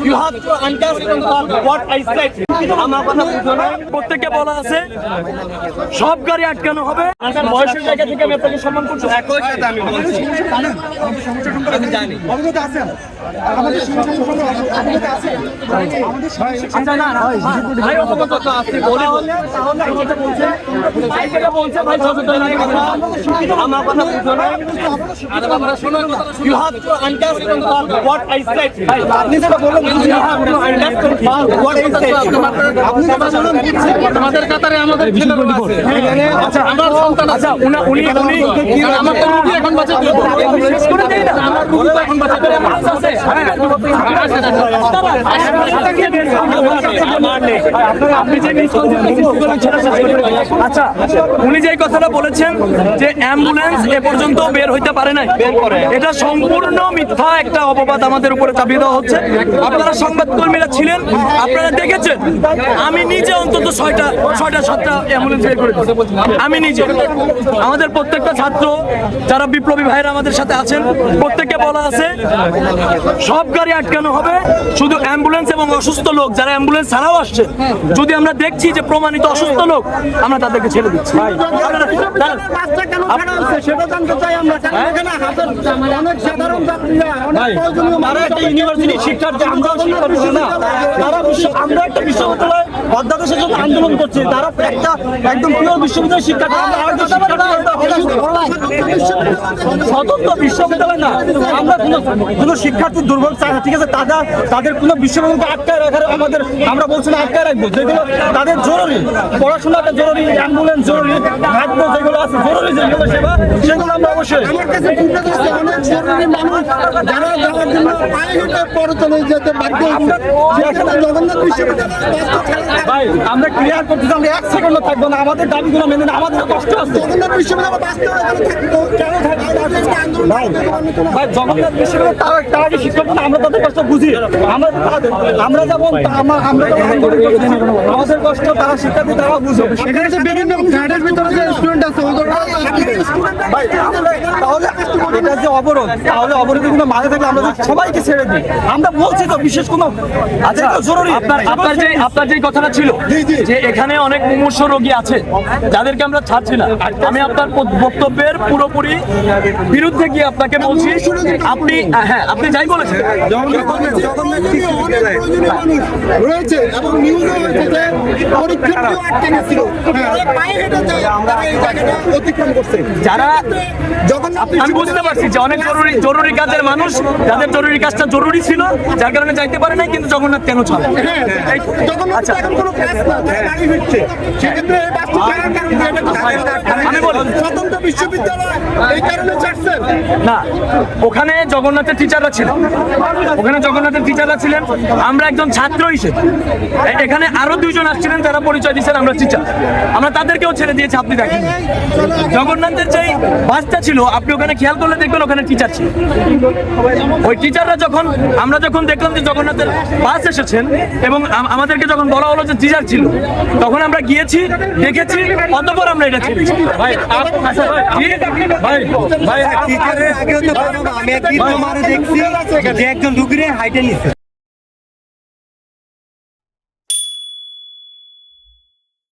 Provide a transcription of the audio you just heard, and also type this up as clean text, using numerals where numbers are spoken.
You have to understand what I said. আমার কথা বুঝো না। প্রত্যেককে বলা আছে সব গাড়ি আটকানো হবে। বয়সের জায়গা থেকে আমি আপনাকে সম্মান করছি। একই সাথে আমি বলছি। আমি জানি। অবগত আছেন? আমাদের আচ্ছা না ভাই অবগত তো আছে বলে তাহলে কথা বলছে ভাই যেটা বলছে ভাই সচেতন আমার কথা বুঝো না। আরে বাবা শোনো কথা শুনো। You have to understand what I said. ভাই আপনি যেটা বললেন you have to understand what I said. আপনি কথা শুনুন আমাদের কাতারে আমাদের ছেলেরা আছে এখানে আচ্ছা আমার সন্তান আচ্ছা উনি আমার তো রুগী এখন বাঁচা দিল শেষ করে দেই না আমার রুগী তো এখন বাঁচা দিল আমার আছে হ্যাঁ আচ্ছা উনি যে কথাটা বলেছেন যে অ্যাম্বুলেন্স এ পর্যন্ত বের হইতে পারে নাই, এটা সম্পূর্ণ মিথ্যা একটা অপবাদ আমাদের উপরে চাপিয়ে দেওয়া হচ্ছে। আপনারা সংবাদকর্মীরা ছিলেন, আপনারা দেখেছেন আমি নিজে অন্তত ছয়টা সাতটা অ্যাম্বুলেন্স বের করে দিয়েছি। আমি নিজে আমাদের প্রত্যেকটা ছাত্র যারা বিপ্লবী ভাইরা আমাদের সাথে আছেন প্রত্যেককে বলা আছে সব গাড়ি আটকানো হবে, শুধু অ্যাম্বুলেন্স এবং অসুস্থ লোক যারা অ্যাম্বুলেন্স ছাড়াও আসছে যদি আমরা দেখছি যে প্রমাণিত অসুস্থ লোক আমরা তাদেরকে ছেড়ে দিচ্ছি। ইউনিভার্সিটি শিক্ষার্থী আমরা একটা বিশ্ববিদ্যালয় অধ্যাদেশের জন্য আন্দোলন করছি, তারা একটা একদম প্রিয় বিশ্ববিদ্যালয় শিক্ষার্থী স্বতন্ত্র বিশ্ববিদ্যালয় না, আমরা কোনো শিক্ষার্থীর দুর্ভোগ চাই না, ঠিক আছে? তাদের কোনো বিশ্ববিদ্যালয়কে আটকায় রাখার আমাদের আমরা বলছি না আটকায় রাখবো, যেগুলো তাদের জরুরি পড়াশোনাটা জরুরি, অ্যাম্বুলেন্স জরুরি, খাদ্য যেগুলো আছে জরুরি যেগুলো সেবা সেগুলো আমরা অবশ্যই ভাই আমরা ক্লিয়ার করতে চাই এক সেকেন্ডও থাকবো না, আমাদের দাবিগুলো মেনে না, আমাদের কষ্ট আছে। ভাই জগন্নাথ বিশ্ববিদ্যালয় তারা কি শিক্ষক না, আমরা তাদের কষ্ট বুঝি, আমরা যেমন আমাদের কষ্ট তারা শিক্ষার্থী তারা বুঝে। সেখানে যে বিভিন্ন ফ্ল্যাটের ভিতরে যে স্টুডেন্ট আছে ভাই তাহলে এটা যে অবরোধ, তাহলে অবরোধের কোনো মানে থাকলে আমরা সবাইকে ছেড়ে দিই, আমরা বলছি তো বিশেষ কোনো আচ্ছা জরুরি। আপনার যে কথাটা ছিল যে এখানে অনেক মুমূর্ষ রোগী আছে যাদেরকে আমরা ছাড়ছি না, আমি আপনার বক্তব্যের পুরোপুরি বিরুদ্ধে গিয়ে আপনাকে বলছি আপনি হ্যাঁ আপনি যাই বলেছেন রয়েছে এবং নিউজও হয়েছে যে পরীক্ষার্থীও আটকে গেছিল, অতিক্রম করছে যারা আমি বুঝতে পারছি যে অনেক জরুরি কাজের মানুষ যাদের জরুরি কাজটা জরুরি ছিল যার কারণে যাইতে পারে নাই, কিন্তু জগন্নাথ কেন চলে আমি বলি স্বতন্ত্র বিশ্ববিদ্যালয় এই কারণে ছাড়ছেন না, ওখানে জগন্নাথের টিচাররা ছিলেন, আমরা একজন ছাত্র হিসেবে এখানে আরো দুইজন আসছিলেন যারা পরিচয় দিচ্ছেন আমরা টিচার, আমরা তাদেরকেও ছেড়ে দিয়েছি। আপনি দেখেন জগন্নাথের যেই বাসটা ছিল আপনি ওখানে খেয়াল করলে দেখবেন ওখানে টিচার ছিল, ওই টিচাররা আমরা যখন দেখলাম যে জগন্নাথের বাস এসেছেন এবং আমাদেরকে যখন বলা হলো যে টিচার ছিল তখন আমরা গিয়েছি দেখেছি, অতঃপর আমরা এটা ছেড়েছি। ভাই টিচারের আগে হতে পারবো না, আমি একদিন দেখছি যে একজন রুগীর হাইটে নিচ্ছে।